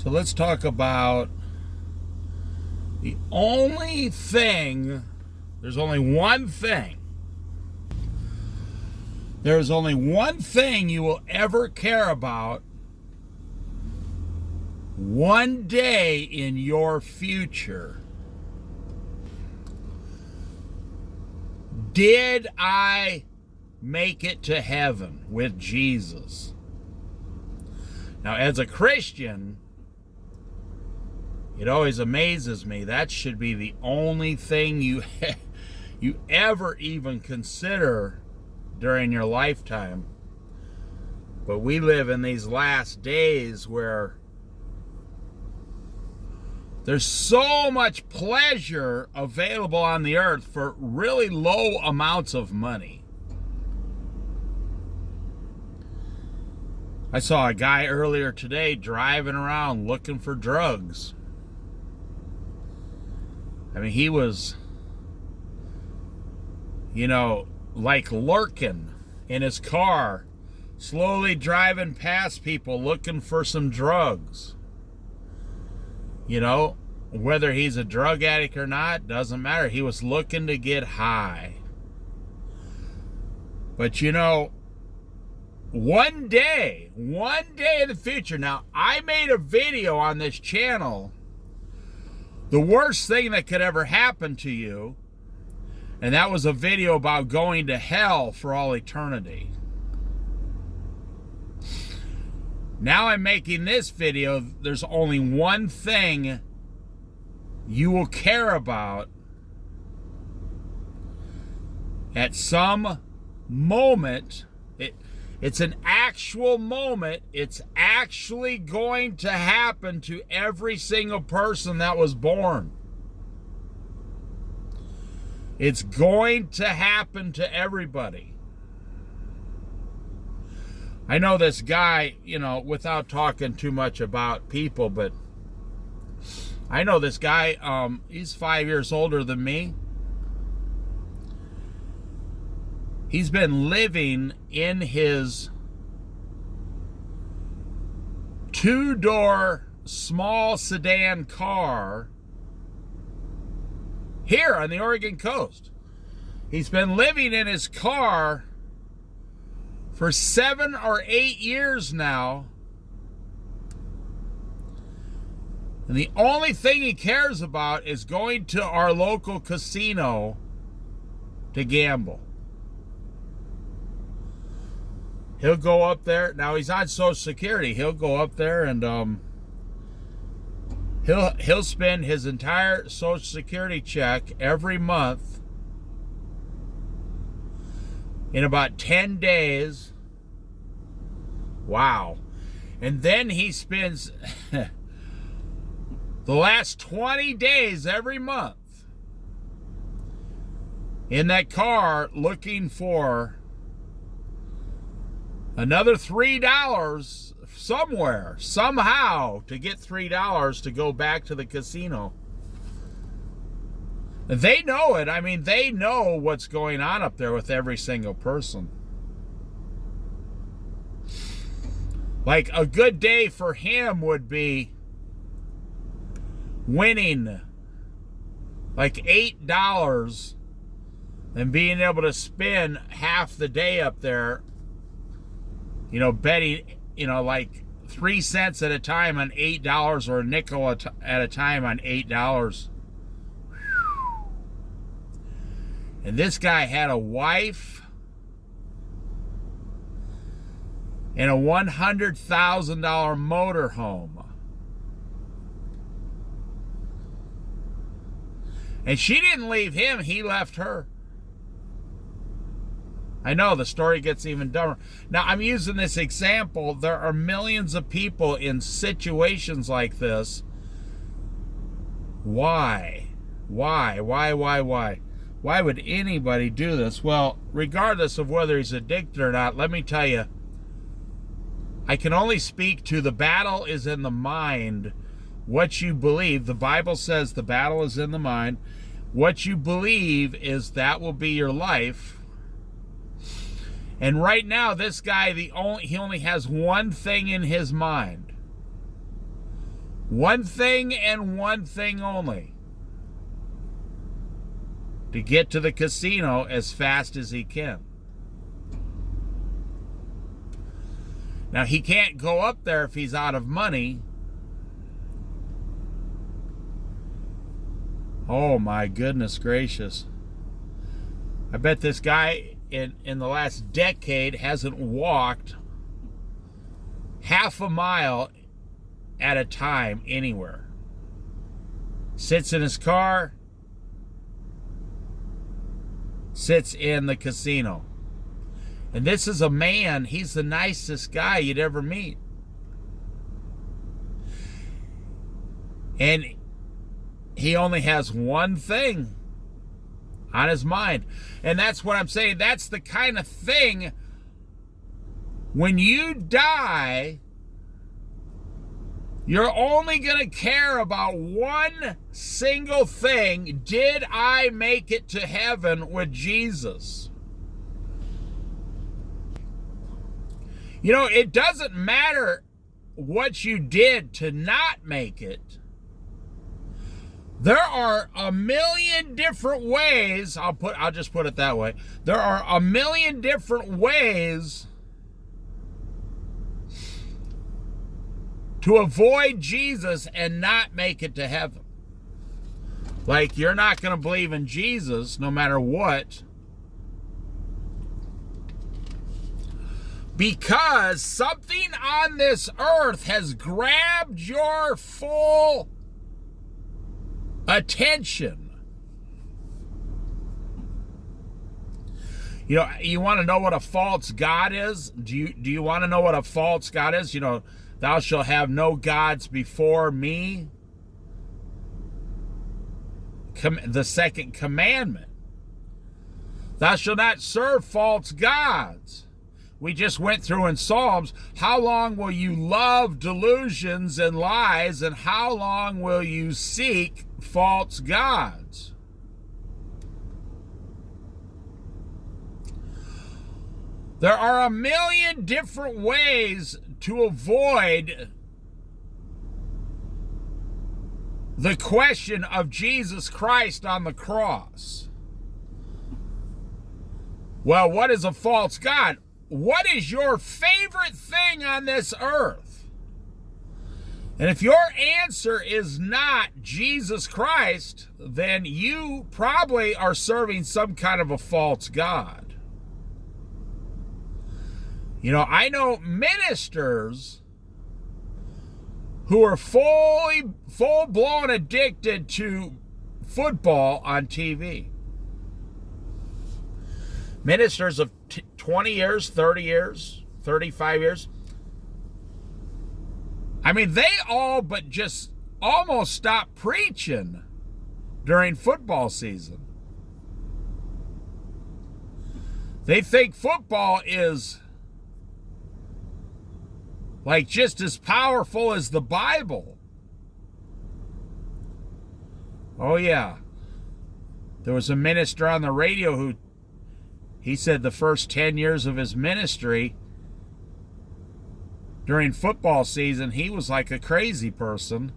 So let's talk about the only thing, there's only one thing you will ever care about one day in your future. Did I make it to heaven with Jesus? Now, as a Christian, it always amazes me. That should be the only thing you ever even consider during your lifetime. But we live in these last days where there's so much pleasure available on the earth for really low amounts of money. I saw a guy earlier today driving around looking for drugs. I mean, he was, like lurking in his car, slowly driving past people looking for some drugs. Whether he's a drug addict or not, doesn't matter. He was looking to get high. But one day in the future, now I made a video on this channel, the worst thing that could ever happen to you, and that was a video about going to hell for all eternity. Now I'm making this video, there's only one thing you will care about at some moment. It's an actual moment. It's actually going to happen to every single person that was born. It's going to happen to everybody. I know this guy, without talking too much about people, but I know this guy, he's 5 years older than me. He's been living in his two-door small sedan car here on the Oregon coast. He's been living in his car for 7 or 8 years now. And the only thing he cares about is going to our local casino to gamble. He'll go up there. Now he's on Social Security. He'll go up there and he'll spend his entire Social Security check every month in about 10 days. Wow. And then he spends the last 20 days every month in that car looking for another $3 somewhere, somehow, to get $3 to go back to the casino. They know it. I mean, they know what's going on up there with every single person. Like, a good day for him would be winning like $8 and being able to spend half the day up there, betting, like 3 cents at a time on $8 or a nickel at a time on $8. And this guy had a wife and a $100,000 motorhome. And she didn't leave him, he left her. I know, the story gets even dumber. Now, I'm using this example. There are millions of people in situations like this. Why? Why would anybody do this? Well, regardless of whether he's addicted or not, let me tell you, I can only speak to the battle is in the mind. What you believe, the Bible says the battle is in the mind. What you believe is that will be your life. And right now, this guy, he only has one thing in his mind. One thing and one thing only: to get to the casino as fast as he can. Now, he can't go up there if he's out of money. Oh my goodness gracious. I bet this guy in the last decade hasn't walked half a mile at a time anywhere. Sits in his car, sits in the casino. And this is a man, he's the nicest guy you'd ever meet. And he only has one thing on his mind. And that's what I'm saying. That's the kind of thing, when you die, you're only going to care about one single thing. Did I make it to heaven with Jesus? You know, it doesn't matter what you did to not make it. There are a million different ways, I'll just put it that way. There are a million different ways to avoid Jesus and not make it to heaven. Like, you're not going to believe in Jesus no matter what, because something on this earth has grabbed your full attention. You know, you want to know what a false god is? Do you want to know what a false god is? You know, thou shalt have no gods before me. The second commandment. Thou shalt not serve false gods. We just went through in Psalms, how long will you love delusions and lies, and how long will you seek false gods? There are a million different ways to avoid the question of Jesus Christ on the cross. Well, what is a false god? What is your favorite thing on this earth? And if your answer is not Jesus Christ, then you probably are serving some kind of a false god. You know, I know ministers who are full-blown addicted to football on TV. Ministers of 20 years, 30 years, 35 years. I mean, they all but just almost stopped preaching during football season. They think football is like just as powerful as the Bible. Oh yeah. There was a minister on the radio who, he said the first 10 years of his ministry, during football season, he was like a crazy person.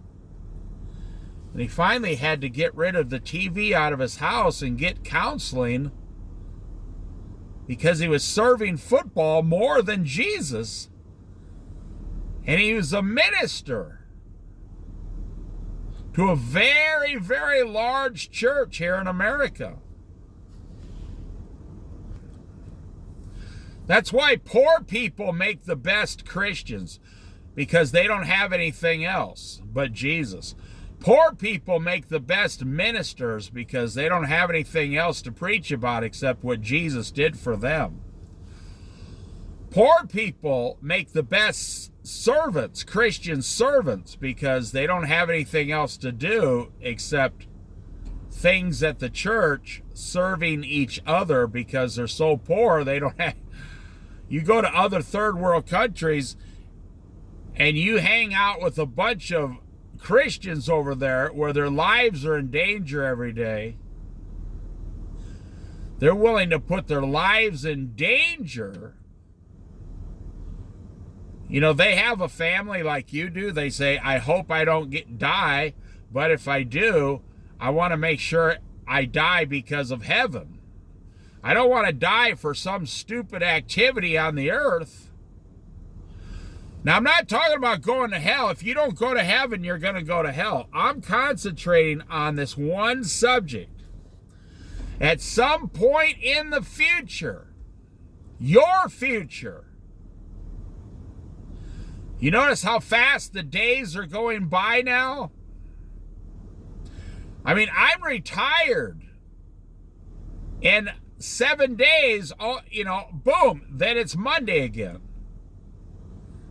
And he finally had to get rid of the TV out of his house and get counseling because he was serving football more than Jesus. And he was a minister to a very, very large church here in America. That's why poor people make the best Christians, because they don't have anything else but Jesus. Poor people make the best ministers because they don't have anything else to preach about except what Jesus did for them. Poor people make the best servants, Christian servants, because they don't have anything else to do except things at the church, serving each other, because they're so poor they don't have. You go to other third world countries and you hang out with a bunch of Christians over there where their lives are in danger every day. They're willing to put their lives in danger You know, they have a family like you do. They say, I hope I don't die, but if I do, I want to make sure I die because of heaven. I don't want to die for some stupid activity on the earth. Now, I'm not talking about going to hell. If you don't go to heaven, you're going to go to hell. I'm concentrating on this one subject. At some point in the future, your future, you notice how fast the days are going by now? I mean, I'm retired. In 7 days, boom, then it's Monday again.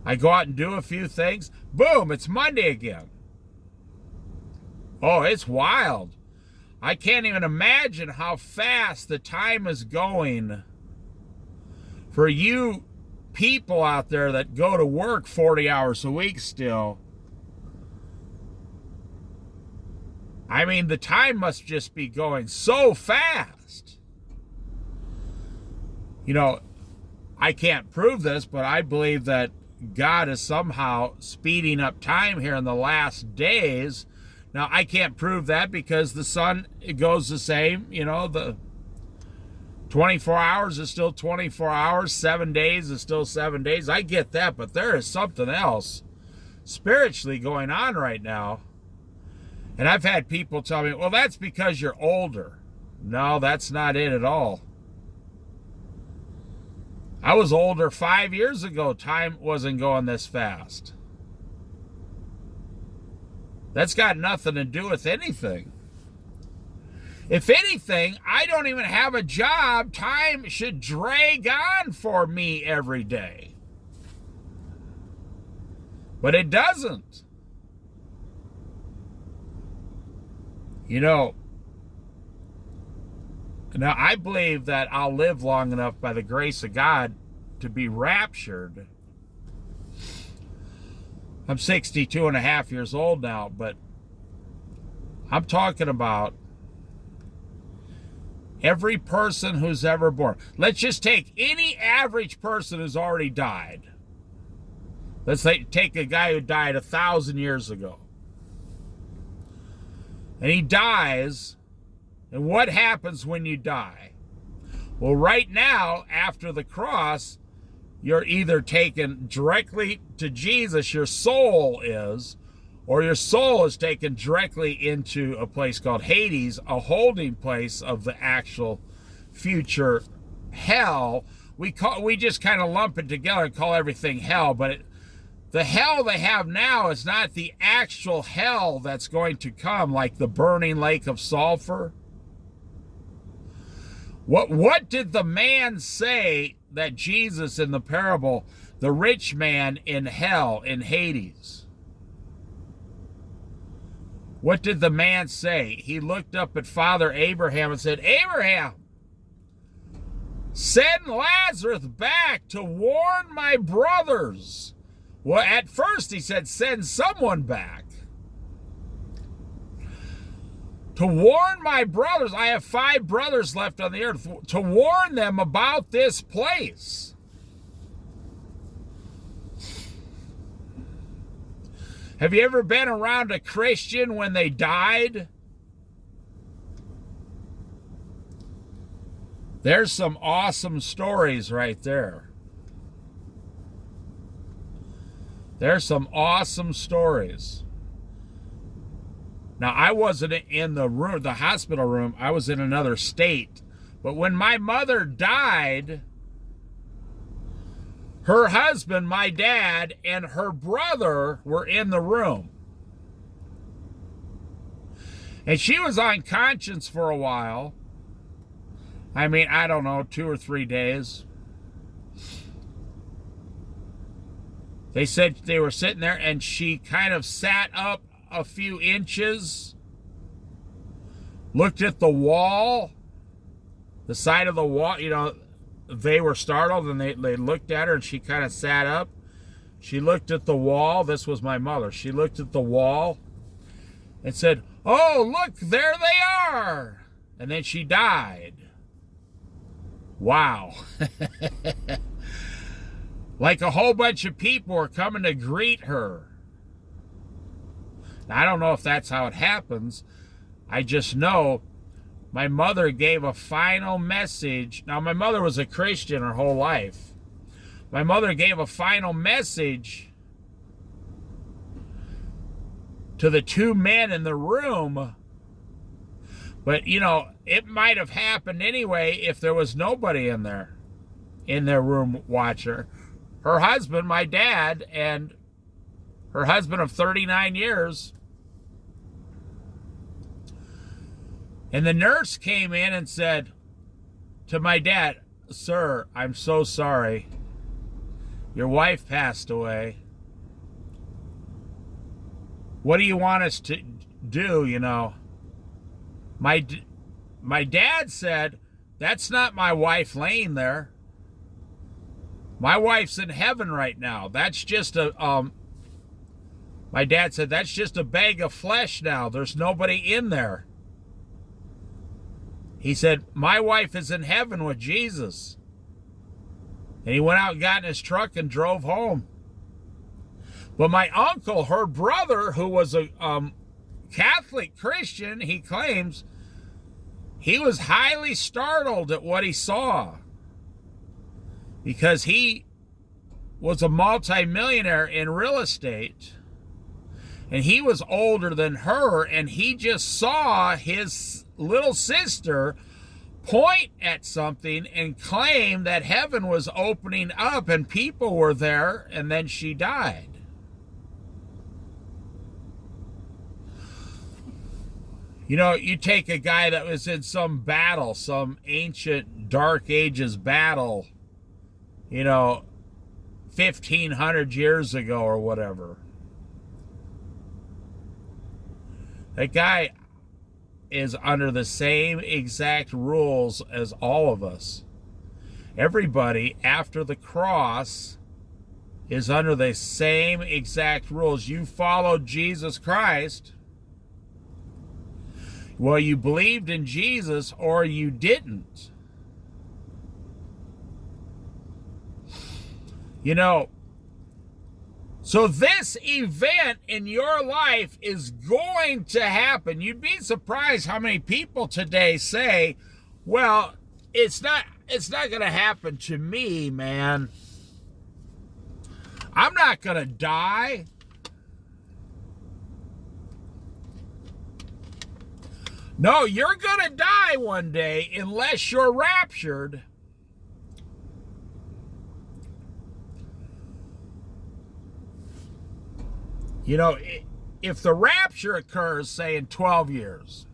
I go out and do a few things. Boom, it's Monday again. Oh, it's wild. I can't even imagine how fast the time is going for you people out there that go to work 40 hours a week still. I mean, the time must just be going so fast. You know, I can't prove this, but I believe that God is somehow speeding up time here in the last days. Now, I can't prove that because the sun, it goes the same. You know, the 24 hours is still 24 hours. 7 days is still 7 days. I get that, but there is something else spiritually going on right now. And I've had people tell me, well, that's because you're older. No, that's not it at all. I was older 5 years ago. Time wasn't going this fast. That's got nothing to do with anything. If anything, I don't even have a job. Time should drag on for me every day. But it doesn't. You know, now I believe that I'll live long enough by the grace of God to be raptured. I'm 62 and a half years old now, but I'm talking about every person who's ever born. Let's just take any average person who's already died. Let's take a guy who died 1,000 years ago. And he dies, and what happens when you die? Well, right now, after the cross, you're either taken directly to Jesus, your soul is, or your soul is taken directly into a place called Hades, a holding place of the actual future hell. We just kind of lump it together and call everything hell, but the hell they have now is not the actual hell that's going to come, like the burning lake of sulfur. What did the man say that Jesus in the parable, the rich man in hell, in Hades? What did the man say? He looked up at Father Abraham and said, Abraham, send Lazarus back to warn my brothers. Well, at first he said, send someone back. To warn my brothers, I have 5 brothers left on the earth, to warn them about this place. Have you ever been around a Christian when they died? There's some awesome stories right there. There's some awesome stories. Now, I wasn't in the room, the hospital room. I was in another state. But when my mother died, her husband, my dad, and her brother were in the room. And she was unconscious for a while. I mean, I don't know, 2 or 3 days. They said they were sitting there and she kind of sat up a few inches, looked at the wall, the side of the wall. You know, they were startled and they looked at her and she kind of sat up. She looked at the wall. This was my mother. She looked at the wall and said, oh, look, there they are. And then she died. Wow. Like a whole bunch of people were coming to greet her. Now, I don't know if that's how it happens. I just know my mother gave a final message. Now, my mother was a Christian her whole life. My mother gave a final message to the two men in the room. But, you know, it might have happened anyway if there was nobody in their room watching her. Her husband, my dad, and her husband of 39 years. And the nurse came in and said to my dad, "Sir, I'm so sorry. Your wife passed away. What do you want us to do, you know?" My dad said, "That's not my wife laying there. My wife's in heaven right now. That's just my dad said, "That's just a bag of flesh now. There's nobody in there." He said, "My wife is in heaven with Jesus." And he went out and got in his truck and drove home. But my uncle, her brother, who was a Catholic Christian, he claims, he was highly startled at what he saw. Because he was a multimillionaire in real estate. And he was older than her, and he just saw his little sister point at something and claim that heaven was opening up and people were there, and then she died. You know, you take a guy that was in some battle, some ancient Dark Ages battle, you know, 1,500 years ago or whatever. That guy is under the same exact rules as all of us. Everybody after the cross is under the same exact rules. You followed Jesus Christ. Well, you believed in Jesus or you didn't. You know, so this event in your life is going to happen. You'd be surprised how many people today say, "Well, it's not going to happen to me, man. I'm not going to die." No, you're going to die one day unless you're raptured. You know, if the rapture occurs, say, in 12 years,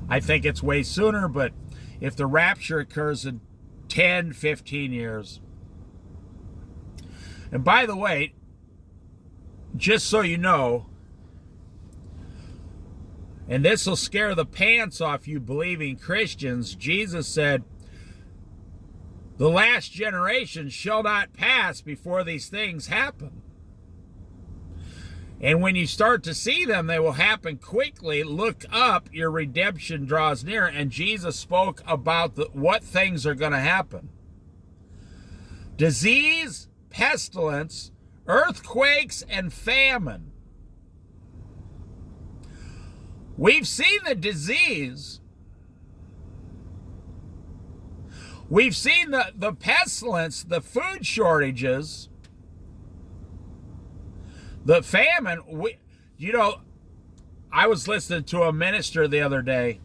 I think it's way sooner, but if the rapture occurs in 10, 15 years, and by the way, just so you know, and this will scare the pants off you believing Christians, Jesus said, "The last generation shall not pass before these things happen. And when you start to see them, they will happen quickly. Look up, your redemption draws near." And Jesus spoke about what things are going to happen. Disease, pestilence, earthquakes, and famine. We've seen the disease. We've seen the pestilence, the food shortages, the famine. You know, I was listening to a minister the other day.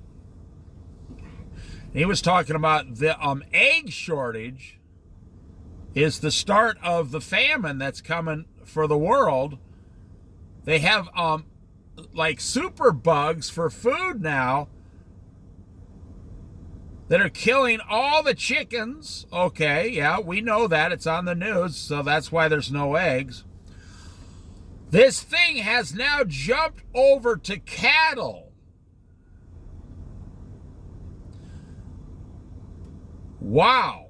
He was talking about the egg shortage is the start of the famine that's coming for the world. They have like super bugs for food now that are killing all the chickens. Okay, yeah, we know that. It's on the news, so that's why there's no eggs. This thing has now jumped over to cattle. Wow.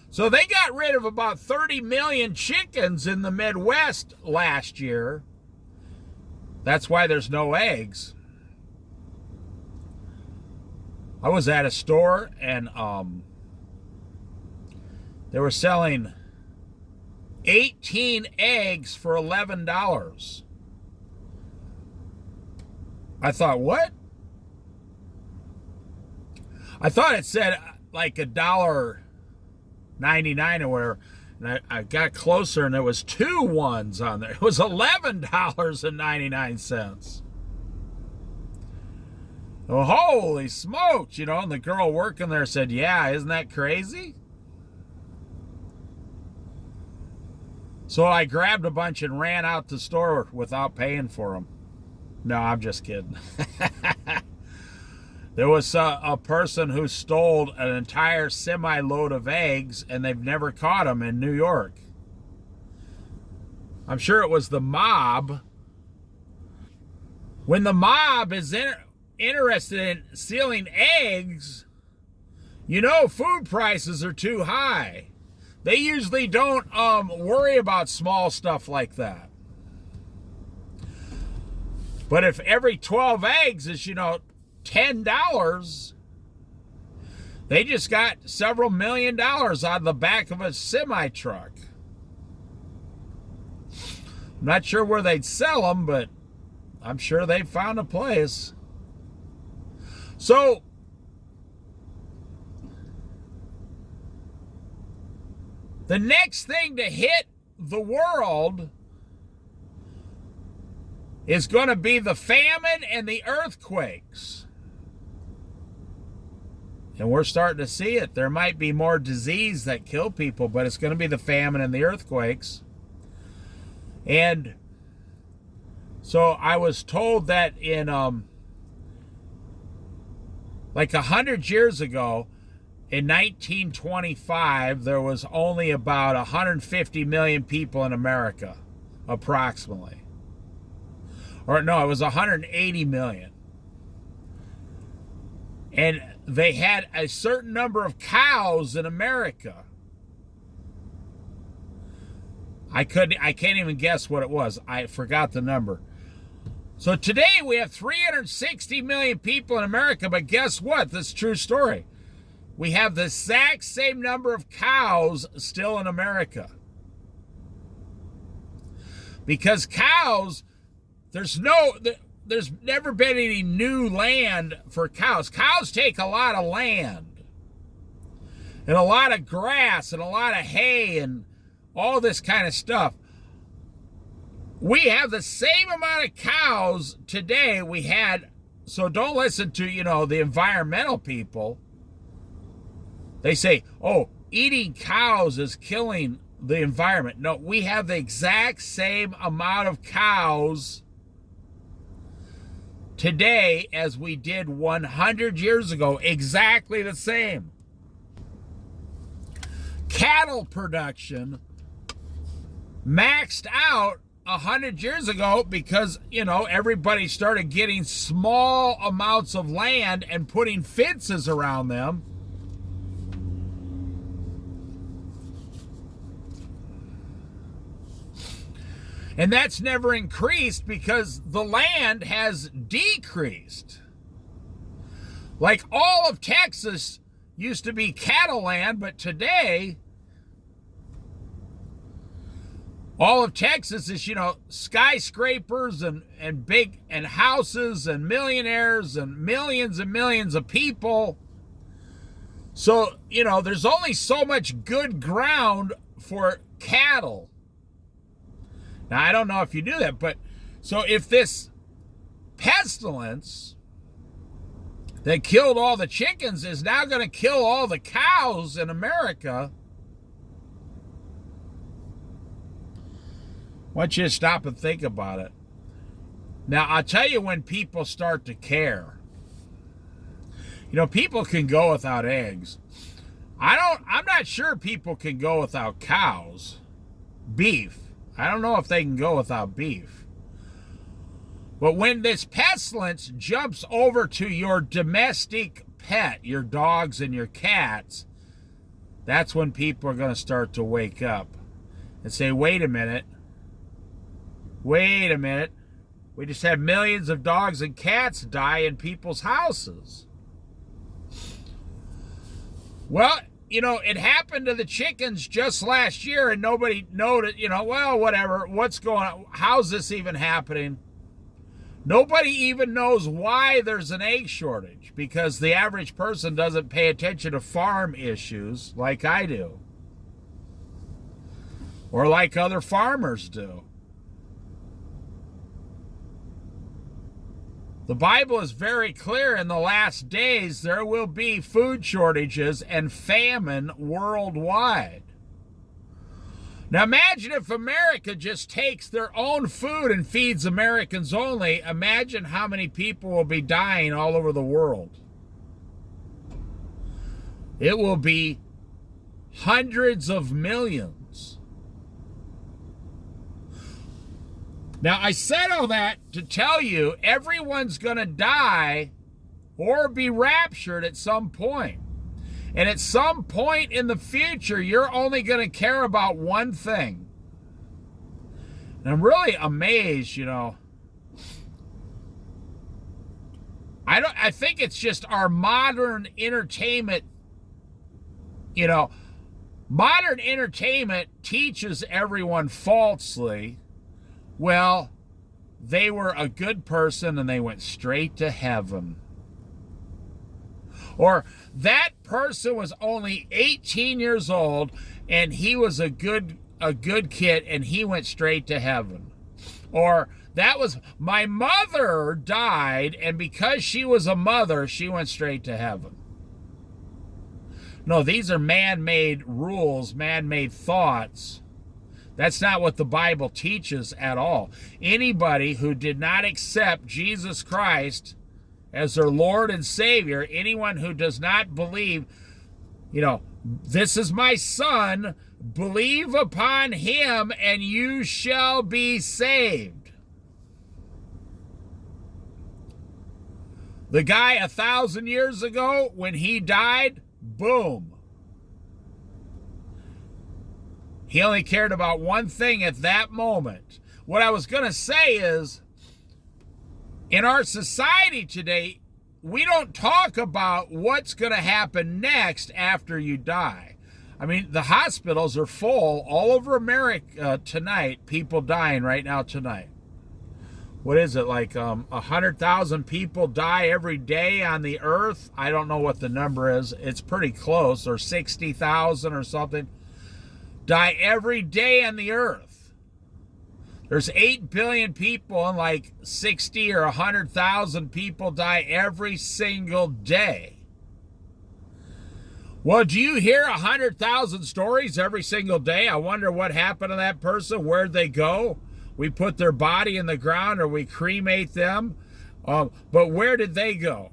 So they got rid of about 30 million chickens in the Midwest last year. That's why there's no eggs. I was at a store and They were selling 18 eggs for $11. I thought, what? I thought it said like $1.99 or whatever. And I got closer and there was 2 ones on there. It was $11.99. Oh, holy smokes, and the girl working there said, yeah, isn't that crazy? So I grabbed a bunch and ran out the store without paying for them. No, I'm just kidding. There was a person who stole an entire semi-load of eggs, and they've never caught him in New York. I'm sure it was the mob. When the mob is interested in stealing eggs, food prices are too high. They usually don't worry about small stuff like that. But if every 12 eggs is, $10, they just got several $1 million out of the back of a semi-truck. I'm not sure where they'd sell them, but I'm sure they found a place. So, the next thing to hit the world is going to be the famine and the earthquakes. And we're starting to see it. There might be more disease that kill people, but it's going to be the famine and the earthquakes. And so I was told that in like 100 years ago, in 1925, there was only about 150 million people in America, approximately. Or no, it was 180 million. And they had a certain number of cows in America. I can't even guess what it was. I forgot the number. So today we have 360 million people in America, but guess what? This is a true story. We have the exact same number of cows still in America. Because cows, there's never been any new land for cows. Cows take a lot of land and a lot of grass and a lot of hay and all this kind of stuff. We have the same amount of cows today we had. So don't listen to, the environmental people. They say, oh, eating cows is killing the environment. No, we have the exact same amount of cows today as we did 100 years ago. Exactly the same. Cattle production maxed out 100 years ago because, everybody started getting small amounts of land and putting fences around them. And that's never increased because the land has decreased. Like all of Texas used to be cattle land, but today all of Texas is, skyscrapers and big and houses and millionaires and millions of people. So, there's only so much good ground for cattle. Now, I don't know if you knew that, but so if this pestilence that killed all the chickens is now going to kill all the cows in America, I want you to stop and think about it. Now, I'll tell you when people start to care. People can go without eggs. I'm not sure people can go without cows. Beef. I don't know if they can go without beef. But when this pestilence jumps over to your domestic pet, your dogs and your cats, that's when people are going to start to wake up and say, wait a minute. We just had millions of dogs and cats die in people's houses. Well, it happened to the chickens just last year and nobody noted, well, whatever, what's going on? How's this even happening? Nobody even knows why there's an egg shortage, because the average person doesn't pay attention to farm issues like I do, or like other farmers do. The Bible is very clear. In the last days, there will be food shortages and famine worldwide. Now imagine if America just takes their own food and feeds Americans only. Imagine how many people will be dying all over the world. It will be hundreds of millions. Now, I said all that to tell you everyone's going to die or be raptured at some point. And at some point in the future, you're only going to care about one thing. And I'm really amazed, I think it's just our modern entertainment, modern entertainment teaches everyone falsely, well, they were a good person and they went straight to heaven. Or that person was only 18 years old and he was a good kid and he went straight to heaven. Or that was, my mother died and because she was a mother, she went straight to heaven. No, these are man-made rules, man-made thoughts. That's not what the Bible teaches at all. Anybody who did not accept Jesus Christ as their Lord and Savior, anyone who does not believe, this is my son, believe upon him and you shall be saved. The guy 1,000 years ago, when he died, boom. He only cared about one thing at that moment. What I was going to say is, in our society today, we don't talk about what's going to happen next after you die. I mean, the hospitals are full all over America tonight, people dying right now tonight. What is it, like 100,000 people die every day on the earth? I don't know what the number is. It's pretty close, or 60,000 or something. Die every day on the earth. There's 8 billion people and like 60 or 100,000 people die every single day. Well, do you hear 100,000 stories every single day? I wonder what happened to that person. Where'd they go? We put their body in the ground or we cremate them. But where did they go?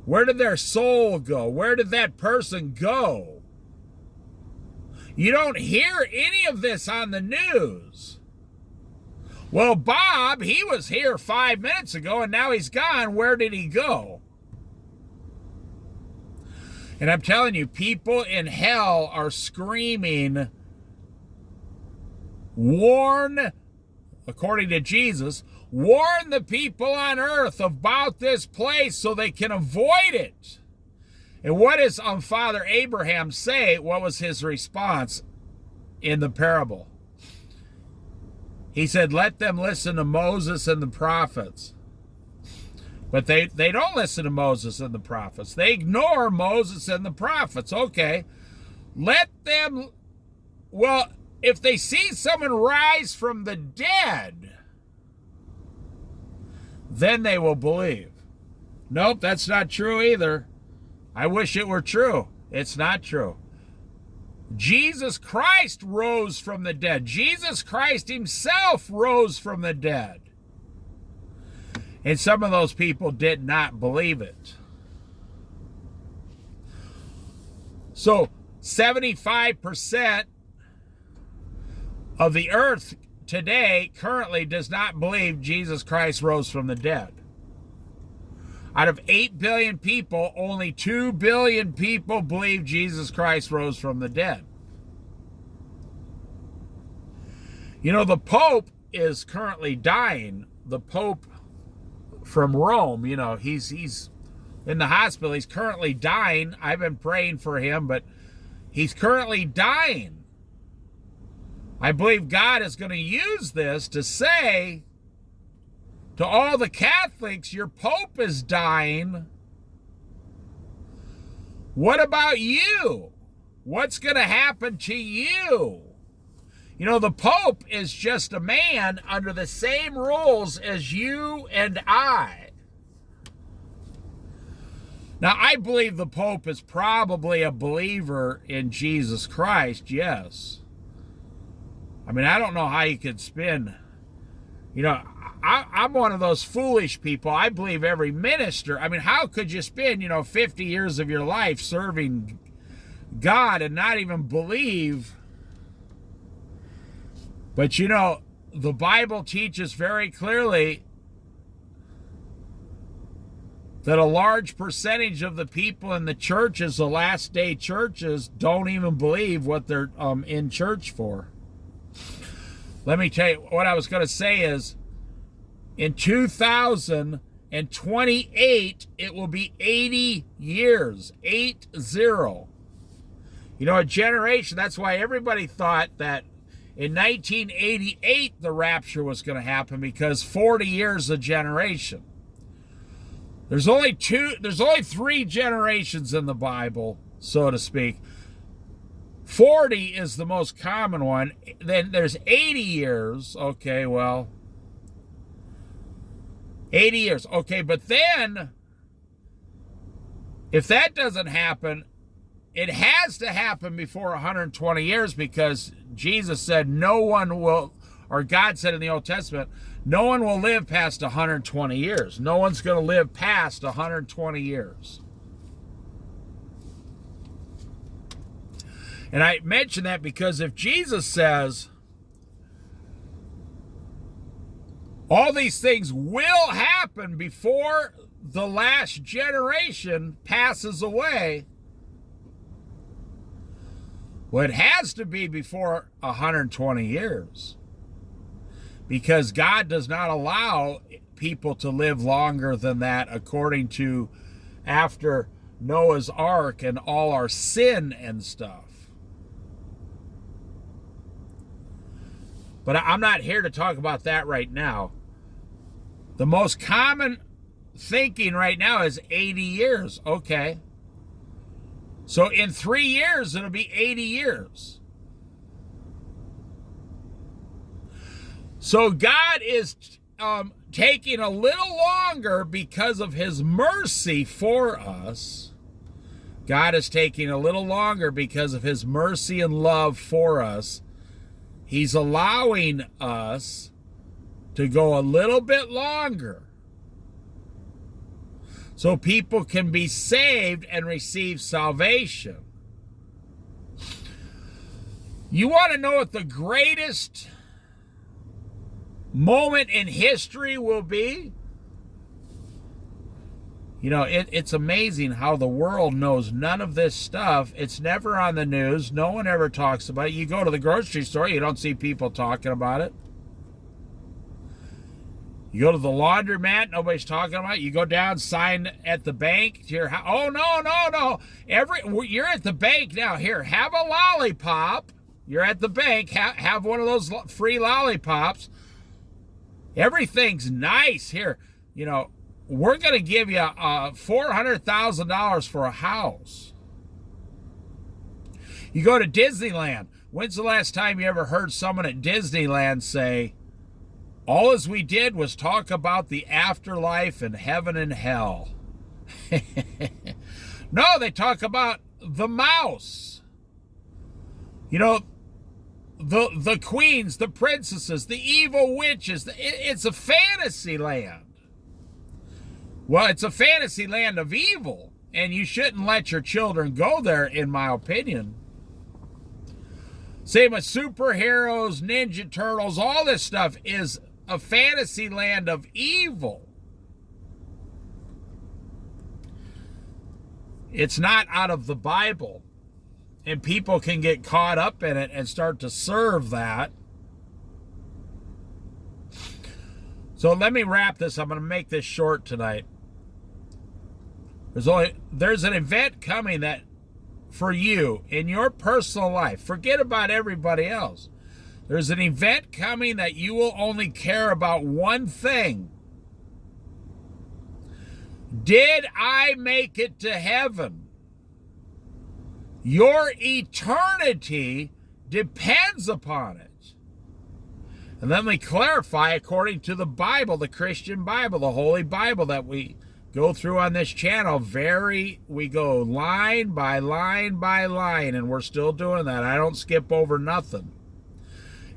Where did their soul go? Where did that person go? You don't hear any of this on the news. Well, Bob, he was here 5 minutes ago and now he's gone. Where did he go? And I'm telling you, people in hell are screaming, warn, according to Jesus, warn the people on earth about this place so they can avoid it. And what does Father Abraham say? What was his response in the parable? He said, let them listen to Moses and the prophets. But they don't listen to Moses and the prophets. They ignore Moses and the prophets. Okay. Let them, well, if they see someone rise from the dead, then they will believe. Nope, that's not true either. I wish it were true. It's not true. Jesus Christ rose from the dead. Jesus Christ himself rose from the dead. And some of those people did not believe it. So 75% of the earth today currently does not believe Jesus Christ rose from the dead. Out of 8 billion people, only 2 billion people believe Jesus Christ rose from the dead. The Pope is currently dying. The Pope from Rome, he's in the hospital. He's currently dying. I've been praying for him, but He's currently dying. I believe God is going to use this to say to all the Catholics, your Pope is dying. What about you? What's going to happen to you? You know, the Pope is just a man under the same rules as you and I. Now, I believe the Pope is probably a believer in Jesus Christ, yes. I mean, I don't know how you could spin. You know, I'm one of those foolish people. I believe every minister. I mean, how could you spend, 50 years of your life serving God and not even believe? But, the Bible teaches very clearly that a large percentage of the people in the churches, the last day churches, don't even believe what they're in church for. Let me tell you, what I was going to say is, in 2028, it will be 80 years, 80. A generation, that's why everybody thought that in 1988 the rapture was going to happen, because 40 years a generation. There's only 3 generations in the Bible, so to speak. 40 is the most common one. Then there's 80 years. Okay, well, 80 years. Okay, but then if that doesn't happen, it has to happen before 120 years, because Jesus said no one will, or God said in the Old Testament, no one will live past 120 years. No one's going to live past 120 years. And I mention that because if Jesus says all these things will happen before the last generation passes away, well, it has to be before 120 years. Because God does not allow people to live longer than that, according to after Noah's Ark and all our sin and stuff. But I'm not here to talk about that right now. The most common thinking right now is 80 years. Okay. So in 3 years, it'll be 80 years. So God is taking a little longer because of his mercy for us. God is taking a little longer because of his mercy and love for us. He's allowing us to go a little bit longer so people can be saved and receive salvation. You want to know what the greatest moment in history will be? It's amazing how the world knows none of this stuff. It's never on the news. No one ever talks about it. You go to the grocery store, you don't see people talking about it. You go to the laundromat, nobody's talking about it. You go down, sign at the bank to your house. Oh, no. You're at the bank now. Here, have a lollipop. You're at the bank. Have one of those free lollipops. Everything's nice here. We're going to give you $400,000 for a house. You go to Disneyland. When's the last time you ever heard someone at Disneyland say, all as we did was talk about the afterlife and heaven and hell? No, they talk about the mouse. The queens, the princesses, the evil witches. It's a fantasy land. Well, it's a fantasy land of evil, and you shouldn't let your children go there, in my opinion. Same with superheroes, Ninja Turtles, all this stuff is a fantasy land of evil. It's not out of the Bible, and people can get caught up in it and start to serve that. So let me wrap this. I'm going to make this short tonight. There's an event coming that for you in your personal life, forget about everybody else. There's an event coming that you will only care about one thing. Did I make it to heaven? Your eternity depends upon it. And let me clarify, according to the Bible, the Christian Bible, the Holy Bible that we go through on this channel, we go line by line by line, and we're still doing that. I don't skip over nothing.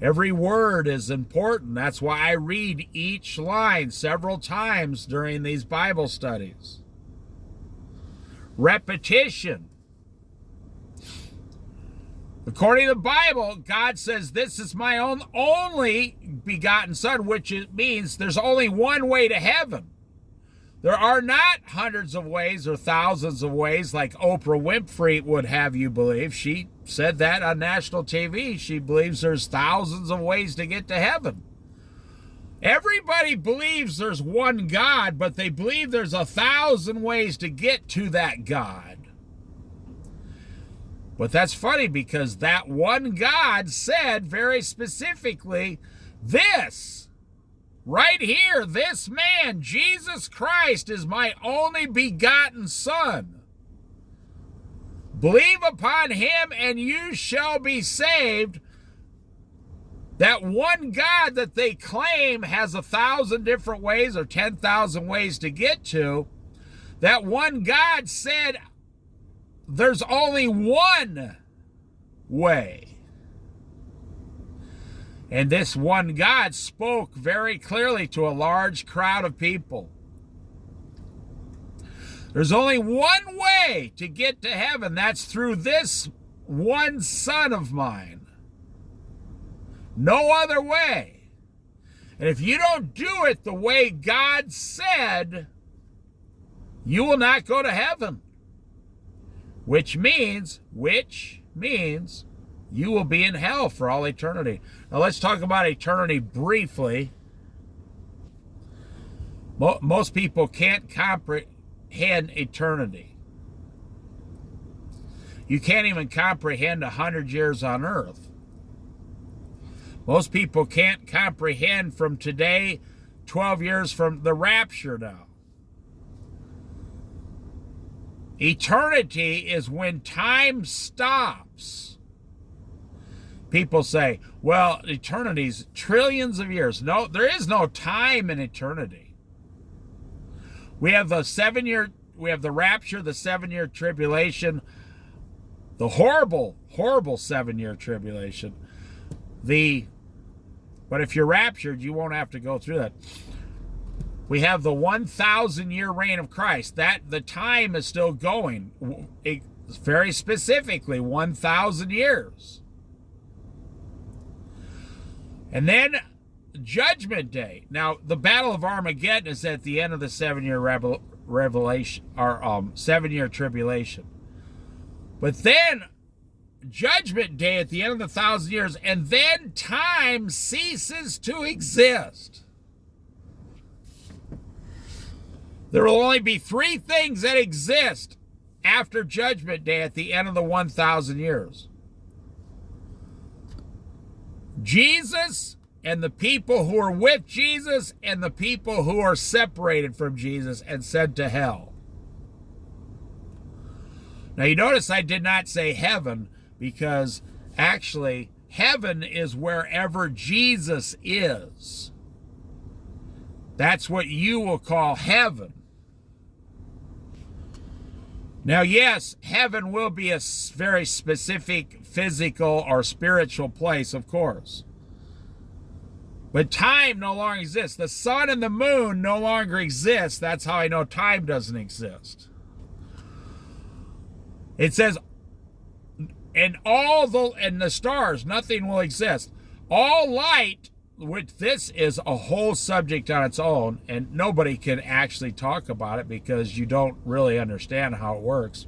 Every word is important. That's why I read each line several times during these Bible studies. Repetition. According to the Bible, God says, this is my only begotten Son, which means there's only one way to heaven. There are not hundreds of ways or thousands of ways like Oprah Winfrey would have you believe. She said that on national TV. She believes there's thousands of ways to get to heaven. Everybody believes there's one God, but they believe there's 1,000 ways to get to that God. But that's funny, because that one God said very specifically this. Right here, this man, Jesus Christ, is my only begotten Son. Believe upon him and you shall be saved. That one God that they claim has 1,000 different ways or 10,000 ways to get to, that one God said there's only one way. And this one God spoke very clearly to a large crowd of people. There's only one way to get to heaven. That's through this one Son of mine. No other way. And if you don't do it the way God said, you will not go to heaven. Which means you will be in hell for all eternity. Now let's talk about eternity briefly. Most people can't comprehend eternity. You can't even comprehend 100 years on earth. Most people can't comprehend from today, 12 years from the rapture now. Eternity is when time stops. People say, well, eternity's trillions of years. No, there is no time in eternity. We have the rapture, the 7-year tribulation, the horrible, horrible 7-year tribulation. But if you're raptured, you won't have to go through that. We have the 1,000-year reign of Christ. That the time is still going. Very specifically, 1,000 years. And then Judgment Day. Now, the Battle of Armageddon is at the end of the 7-year revelation, or 7-year tribulation. But then Judgment Day at the end of the 1,000 years, and then time ceases to exist. There will only be 3 things that exist after Judgment Day at the end of the 1,000 years. Jesus and the people who are with Jesus and the people who are separated from Jesus and sent to hell. Now you notice I did not say heaven, because actually heaven is wherever Jesus is. That's what you will call heaven. Now, yes, heaven will be a very specific physical or spiritual place, of course. But time no longer exists. The sun and the moon no longer exist. That's how I know time doesn't exist. It says, and the stars, nothing will exist. All light, which this is a whole subject on its own, and nobody can actually talk about it because you don't really understand how it works.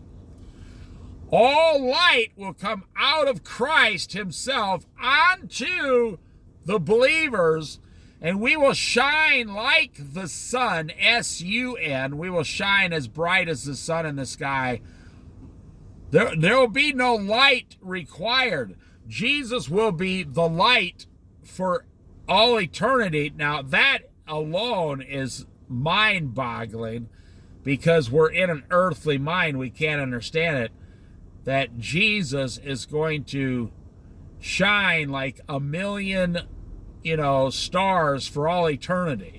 All light will come out of Christ himself onto the believers, and we will shine like the sun, S-U-N. We will shine as bright as the sun in the sky There will be no light required. Jesus will be the light for all eternity. Now, that alone is mind-boggling because we're in an earthly mind. We can't understand it. That Jesus is going to shine like a million, stars for all eternity.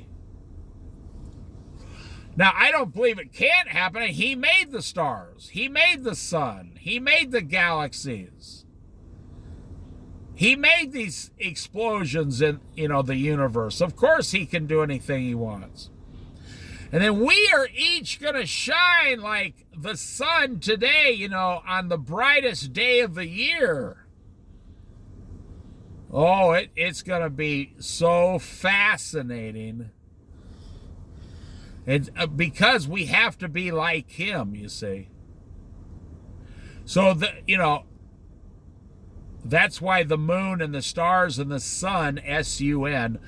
Now, I don't believe it can't happen. He made the stars. He made the sun. He made the galaxies. He made these explosions in, the universe. Of course, he can do anything he wants. And then we are each going to shine like the sun today, on the brightest day of the year. Oh, it's going to be so fascinating. And because we have to be like him, you see. So, that's why the moon and the stars and the sun, S-U-N,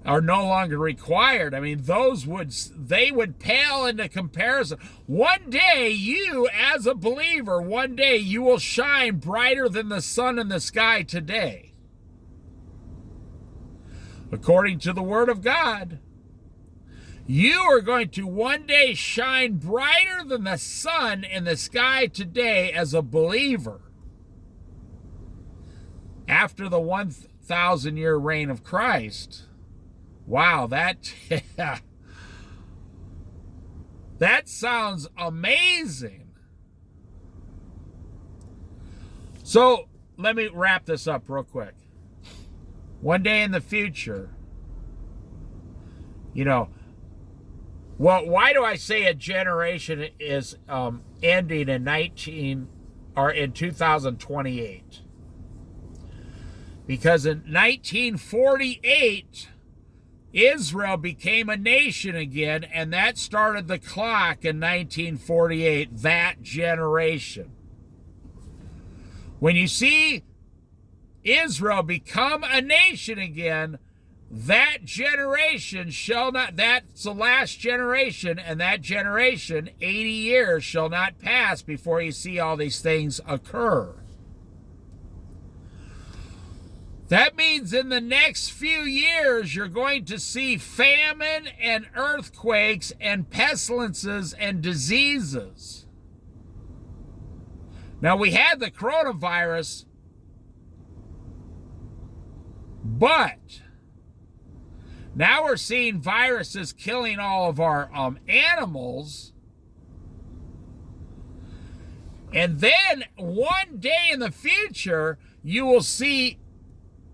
are no longer required. I mean, they would pale into comparison. One day, you, as a believer, you will shine brighter than the sun in the sky today. According to the Word of God. You are going to one day shine brighter than the sun in the sky today as a believer. After the 1,000-year reign of Christ. Wow, that sounds amazing. So, let me wrap this up real quick. One day in the future, well, why do I say a generation is ending in 2028? Because in 1948, Israel became a nation again, and that started the clock in 1948, that generation. When you see Israel become a nation again, that generation shall not, that's the last generation, and that generation, 80 years, shall not pass before you see all these things occur. That means in the next few years, you're going to see famine and earthquakes and pestilences and diseases. Now, we had the coronavirus, but now we're seeing viruses killing all of our animals. And then one day in the future, you will see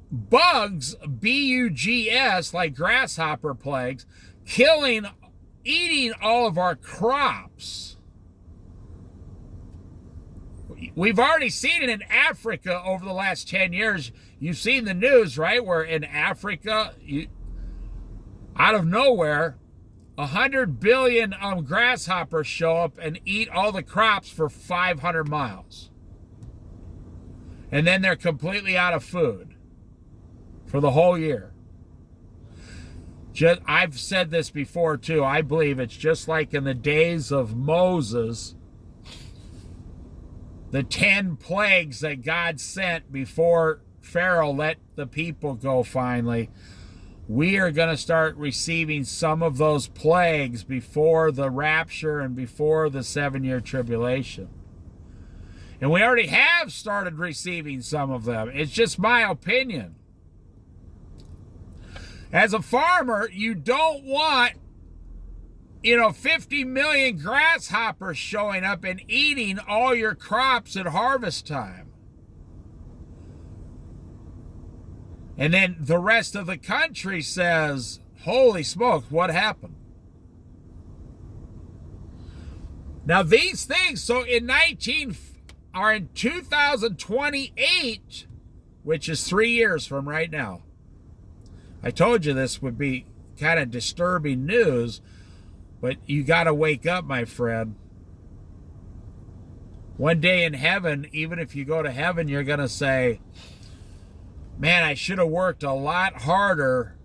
bugs, B-U-G-S, like grasshopper plagues, eating all of our crops. We've already seen it in Africa over the last 10 years. You've seen the news, right? Where in Africa, out of nowhere, 100 billion grasshoppers show up and eat all the crops for 500 miles. And then they're completely out of food for the whole year. I've said this before too. I believe it's just like in the days of Moses, the 10 plagues that God sent before Pharaoh let the people go finally. We are going to start receiving some of those plagues before the rapture and before the 7-year tribulation. And we already have started receiving some of them. It's just my opinion. As a farmer, you don't want, 50 million grasshoppers showing up and eating all your crops at harvest time. And then the rest of the country says, holy smokes, what happened? Now these things, so in 2028, which is 3 years from right now. I told you this would be kind of disturbing news, but you got to wake up, my friend. One day in heaven, even if you go to heaven, you're going to say, man, I should have worked a lot harder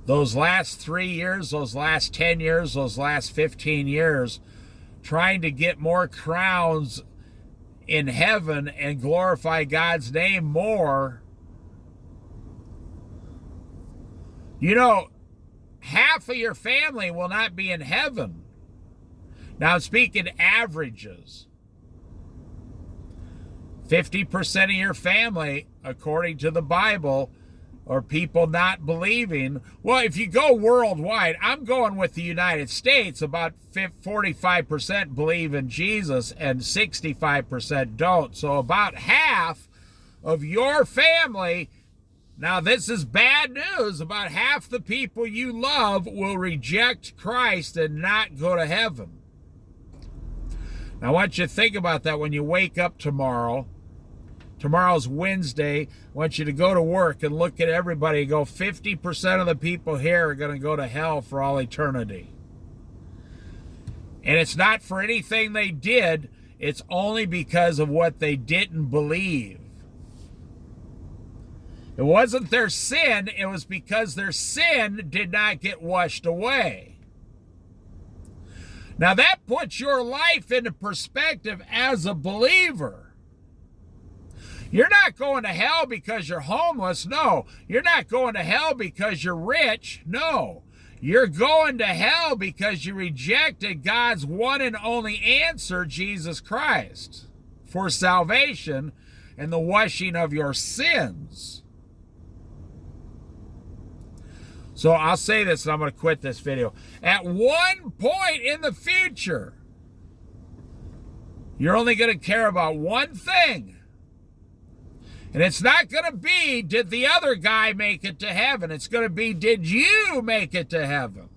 those last 3 years, those last 10 years, those last 15 years trying to get more crowns in heaven and glorify God's name more, you know, half of your family will not be in heaven. Now, I'm speaking averages. 50% of your family, according to the Bible, are people not believing. Well, if you go worldwide, I'm going with the United States, about 45% believe in Jesus and 65% don't. So about half of your family, now this is bad news, about half the people you love will reject Christ and not go to heaven. Now, I want you to think about that when you wake up tomorrow. Tomorrow's Wednesday. I want you to go to work and look at everybody and go, 50% of the people here are going to go to hell for all eternity. And it's not for anything they did. It's only because of what they didn't believe. It wasn't their sin. It was because their sin did not get washed away. Now that puts your life into perspective as a believer. You're not going to hell because you're homeless. No. You're not going to hell because you're rich. No. You're going to hell because you rejected God's one and only answer, Jesus Christ, for salvation and the washing of your sins. So I'll say this and I'm going to quit this video. At one point in the future, you're only going to care about one thing. And it's not going to be, did the other guy make it to heaven? It's going to be, did you make it to heaven?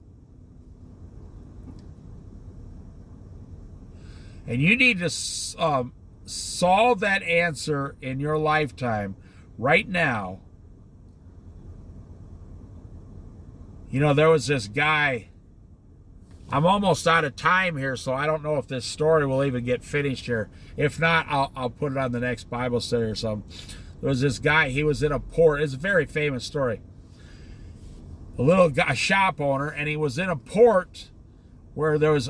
And you need to solve that answer in your lifetime right now. You know, there was this guy. I'm almost out of time here, so I don't know if this story will even get finished here. If not, I'll put it on the next Bible study or something. There was this guy, he was in a port. It's a very famous story. A little guy, shop owner, and he was in a port where there was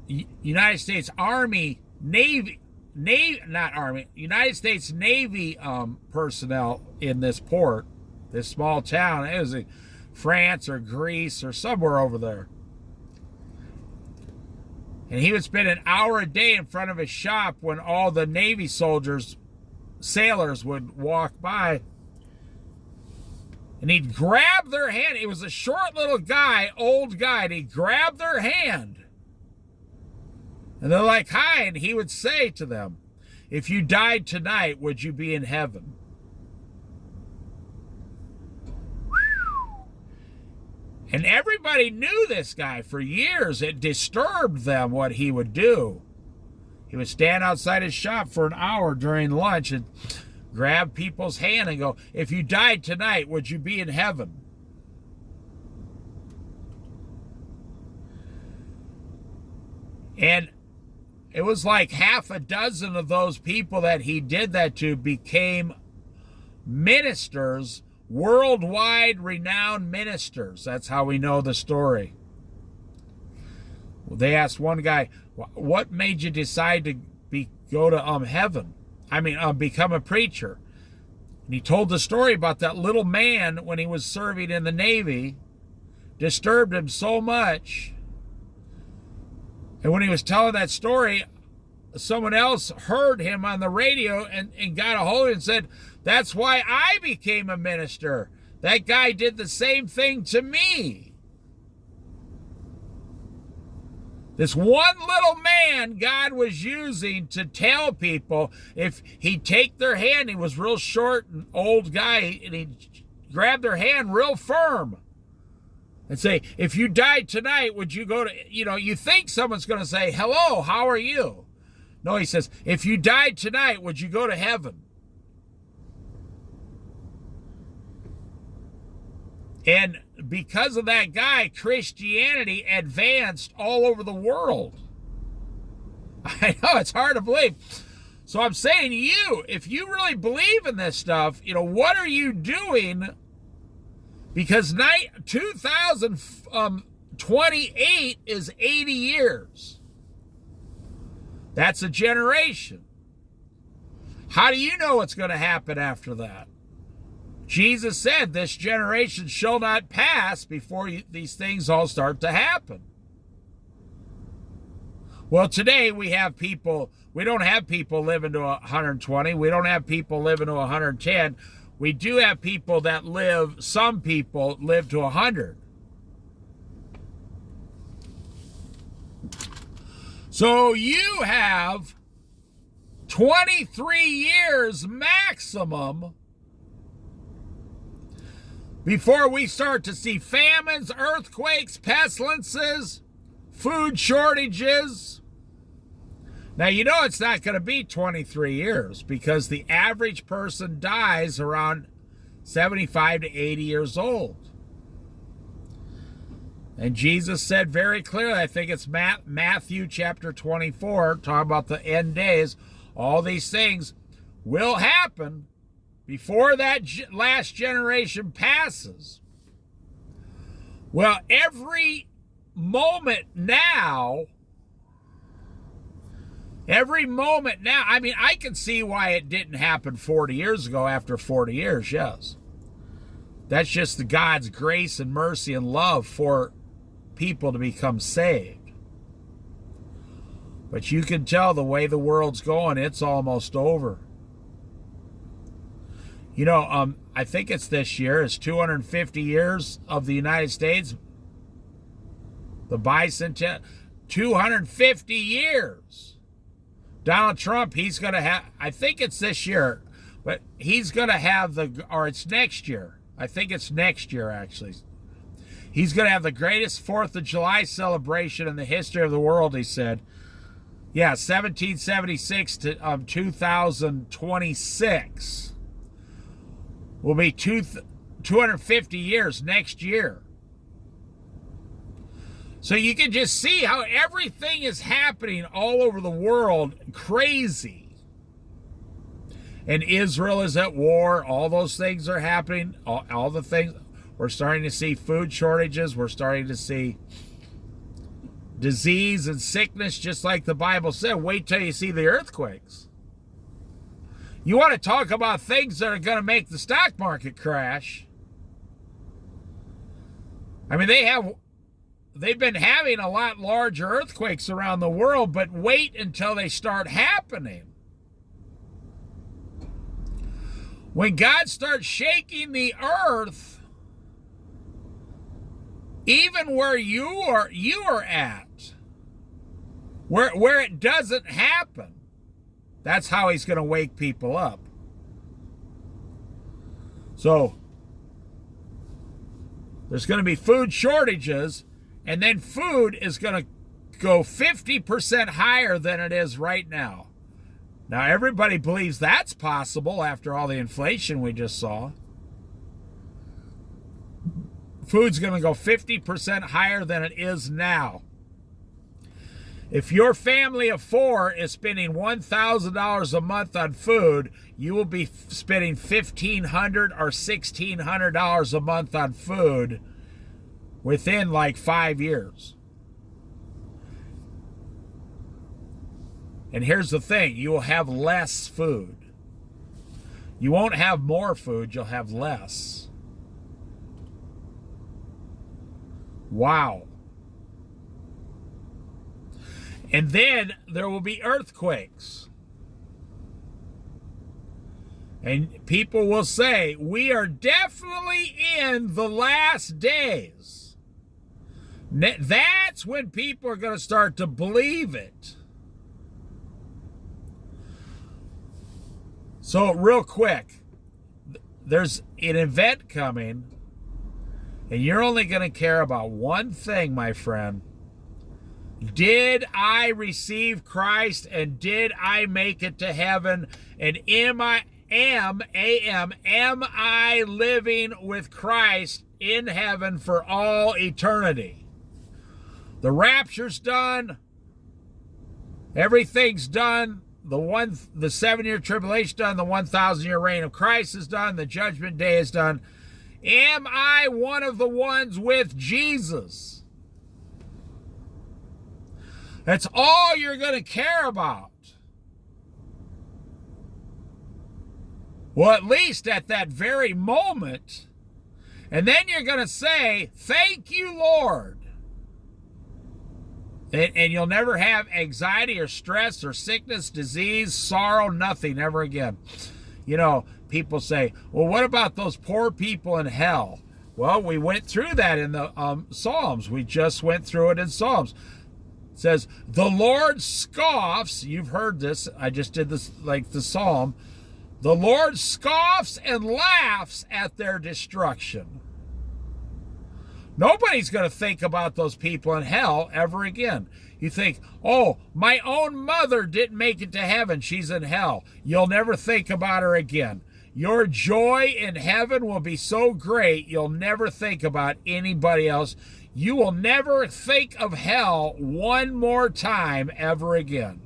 United States Army, United States Navy personnel in this port, this small town. It was in France or Greece or somewhere over there. And he would spend an hour a day in front of his shop when all the Navy sailors would walk by, and he'd grab their hand. He was a short little guy, old guy, and he'd grab their hand. And they're like, hi, and he would say to them, if you died tonight, would you be in heaven? And everybody knew this guy for years. It disturbed them what he would do. He would stand outside his shop for an hour during lunch and grab people's hand and go, if you died tonight, would you be in heaven? And it was like half a dozen of those people that he did that to became ministers, worldwide renowned ministers. That's how we know the story. Well, they asked one guy, what made you decide to go to heaven? Become a preacher. And he told the story about that little man when he was serving in the Navy, disturbed him so much. And when he was telling that story, someone else heard him on the radio and got a hold of it and said, that's why I became a minister. That guy did the same thing to me. This one little man God was using to tell people if he'd take their hand, he was real short and old guy, and he'd grab their hand real firm and say, if you died tonight, would you go to, you think someone's going to say, hello, how are you? No, he says, if you died tonight, would you go to heaven? And because of that guy, Christianity advanced all over the world. I know, it's hard to believe. So I'm saying to you, if you really believe in this stuff, what are you doing? Because 2028 is 80 years. That's a generation. How do you know what's going to happen after that? Jesus said, this generation shall not pass before these things all start to happen. Well, today we have people, we don't have people living to 120. We don't have people living to 110. We do have people that live, some people live to 100. So you have 23 years maximum before we start to see famines, earthquakes, pestilences, food shortages. Now, you know it's not going to be 23 years because the average person dies around 75 to 80 years old. And Jesus said very clearly, I think it's Matthew chapter 24, talking about the end days, all these things will happen before that last generation passes. Well, every moment now, I mean, I can see why it didn't happen 40 years ago after 40 years, yes. That's just the God's grace and mercy and love for people to become saved. But you can tell the way the world's going, it's almost over. You know, I think it's this year, it's 250 years of the United States. The bicentennial, 250 years. Donald Trump, he's going to have, I think it's this year, but he's going to have or it's next year. I think it's next year, actually. He's going to have the greatest 4th of July celebration in the history of the world, he said. Yeah, 1776 to 2026 will be 250 years next year. So you can just see how everything is happening all over the world, crazy. And Israel is at war. All those things are happening. All the things. We're starting to see food shortages. We're starting to see disease and sickness, just like the Bible said. Wait till you see the earthquakes. You want to talk about things that are going to make the stock market crash. I mean, they've been having a lot larger earthquakes around the world, but wait until they start happening. When God starts shaking the earth, even where you are at, where it doesn't happen, that's how he's going to wake people up. So there's going to be food shortages, and then food is going to go 50% higher than it is right now. Now, everybody believes that's possible after all the inflation we just saw. Food's going to go 50% higher than it is now. If your family of 4 is spending $1,000 a month on food, you will be spending $1,500 or $1,600 a month on food within like 5 years. And here's the thing, you will have less food. You won't have more food, you'll have less. Wow. And then there will be earthquakes. And people will say, we are definitely in the last days. That's when people are going to start to believe it. So real quick, there's an event coming, and you're only going to care about one thing, my friend. Did I receive Christ, and did I make it to heaven? And am I living with Christ in heaven for all eternity? The rapture's done. Everything's done. The 7-year tribulation done. The 1,000-year reign of Christ is done. The judgment day is done. Am I one of the ones with Jesus? That's all you're going to care about. Well, at least at that very moment. And then you're going to say, thank you, Lord. And you'll never have anxiety or stress or sickness, disease, sorrow, nothing ever again. You know, people say, well, what about those poor people in hell? Well, we went through that in the Psalms. We just went through it in Psalms. It says, the Lord scoffs. You've heard this. I just did this like the Psalm. The Lord scoffs and laughs at their destruction. Nobody's going to think about those people in hell ever again. You think, oh, my own mother didn't make it to heaven. She's in hell. You'll never think about her again. Your joy in heaven will be so great, you'll never think about anybody else. You will never think of hell one more time ever again.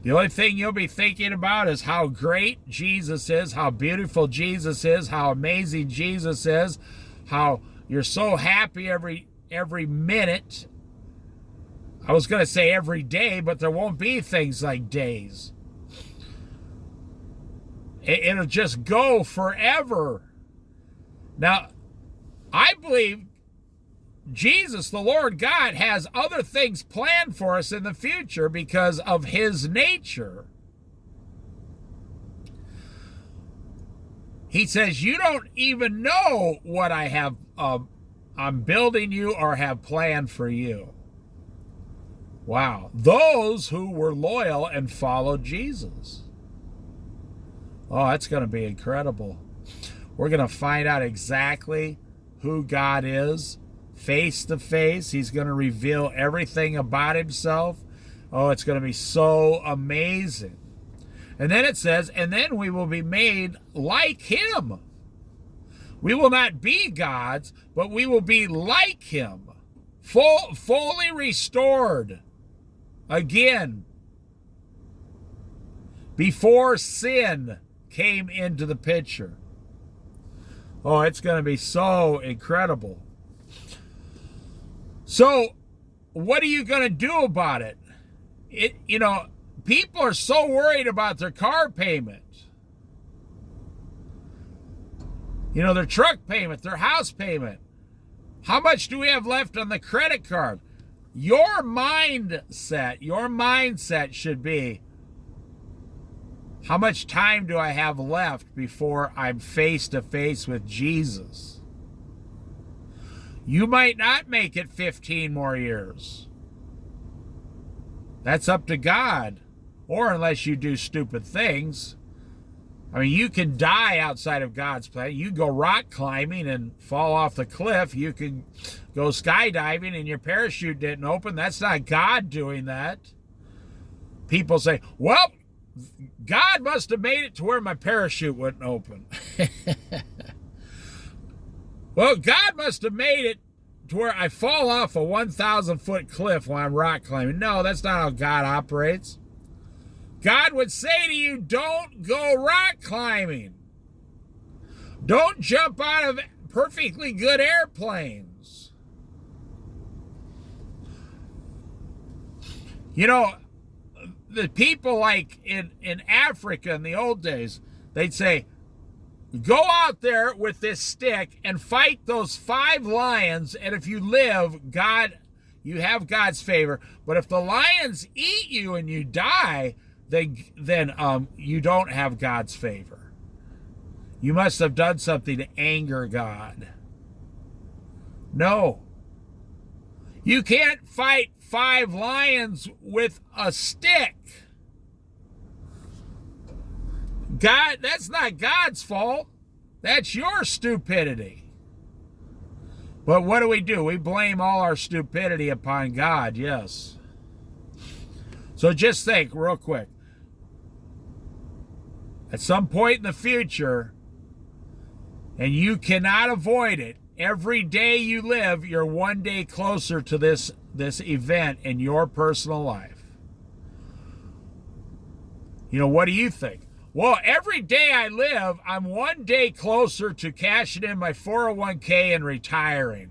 The only thing you'll be thinking about is how great Jesus is, how beautiful Jesus is, how amazing Jesus is, how you're so happy every minute. I was going to say every day, but there won't be things like days. It'll just go forever. Now, I believe Jesus, the Lord God, has other things planned for us in the future because of his nature. He says, you don't even know what I have, I'm building you or have planned for you. Wow. Those who were loyal and followed Jesus. Oh, that's going to be incredible. We're going to find out exactly who God is face to face. He's going to reveal everything about himself. Oh, it's going to be so amazing. And then it says, and then we will be made like him. We will not be gods, but we will be like him. Fully restored. Again. Before sin came into the picture. Oh, it's going to be so incredible. So, what are you going to do about it? People are so worried about their car payment. Their truck payment, their house payment. How much do we have left on the credit card? Your mindset should be, how much time do I have left before I'm face to face with Jesus? You might not make it 15 more years. That's up to God. Or unless you do stupid things. I mean, you can die outside of God's plan. You can go rock climbing and fall off the cliff. You can go skydiving and your parachute didn't open. That's not God doing that. People say, well, God must have made it to where my parachute wouldn't open. Well, God must have made it to where I fall off a 1,000-foot cliff while I'm rock climbing. No, that's not how God operates. God would say to you, don't go rock climbing. Don't jump out of perfectly good airplanes. The people like in Africa in the old days, they'd say, go out there with this stick and fight those 5 lions, and if you live, you have God's favor. But if the lions eat you and you die, then you don't have God's favor. You must have done something to anger God. No. You can't fight 5 lions with a stick. God, that's not God's fault. That's your stupidity. But what do? We blame all our stupidity upon God, yes. So just think real quick. At some point in the future, and you cannot avoid it, every day you live, you're one day closer to this event in your personal life. What do you think? Well, every day I live, I'm one day closer to cashing in my 401k and retiring.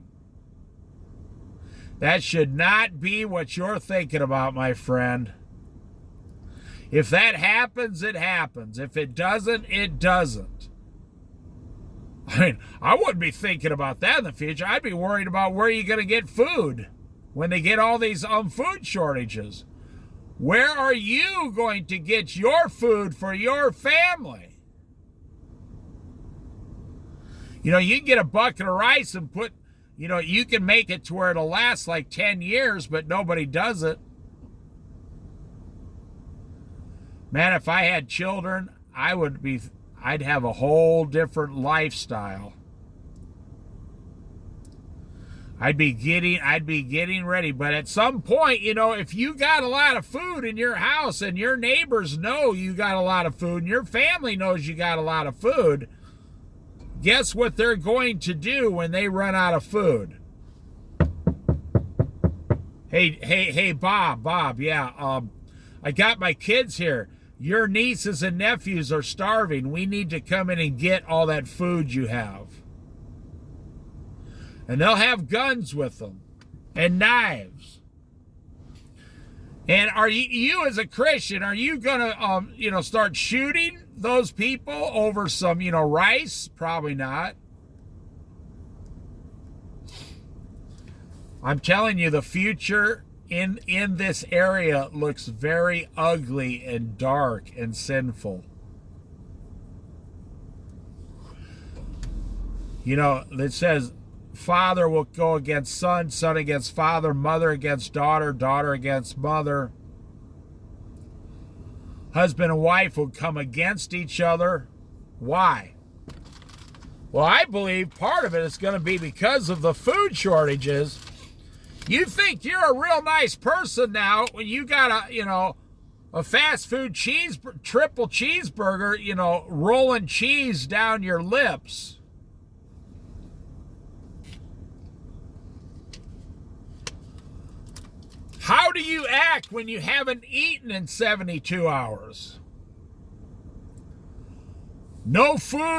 That should not be what you're thinking about, my friend. If that happens, it happens. If it doesn't, it doesn't. I mean, I wouldn't be thinking about that in the future. I'd be worried about where you're going to get food when they get all these food shortages. Where are you going to get your food for your family? You know, you can get a bucket of rice and put, you know, you can make it to where it'll last like 10 years, but nobody does it. Man, if I had children, I'd have a whole different lifestyle. I'd be getting ready. But at some point, you know, if you got a lot of food in your house and your neighbors know you got a lot of food and your family knows you got a lot of food, guess what they're going to do when they run out of food? Hey, Bob, yeah, I got my kids here. Your nieces and nephews are starving. We need to come in and get all that food you have. And they'll have guns with them and knives. And are you as a Christian, are you gonna you know, start shooting those people over some, you know, rice? Probably not. I'm telling you, the future in this area looks very ugly and dark and sinful. You know, it says father will go against son, son against father, mother against daughter, daughter against mother. Husband and wife will come against each other. Why? Well, I believe part of it is going to be because of the food shortages. You think you're a real nice person now when you got a fast food triple cheeseburger, you know, rolling cheese down your lips. How do you act when you haven't eaten in 72 hours? No food.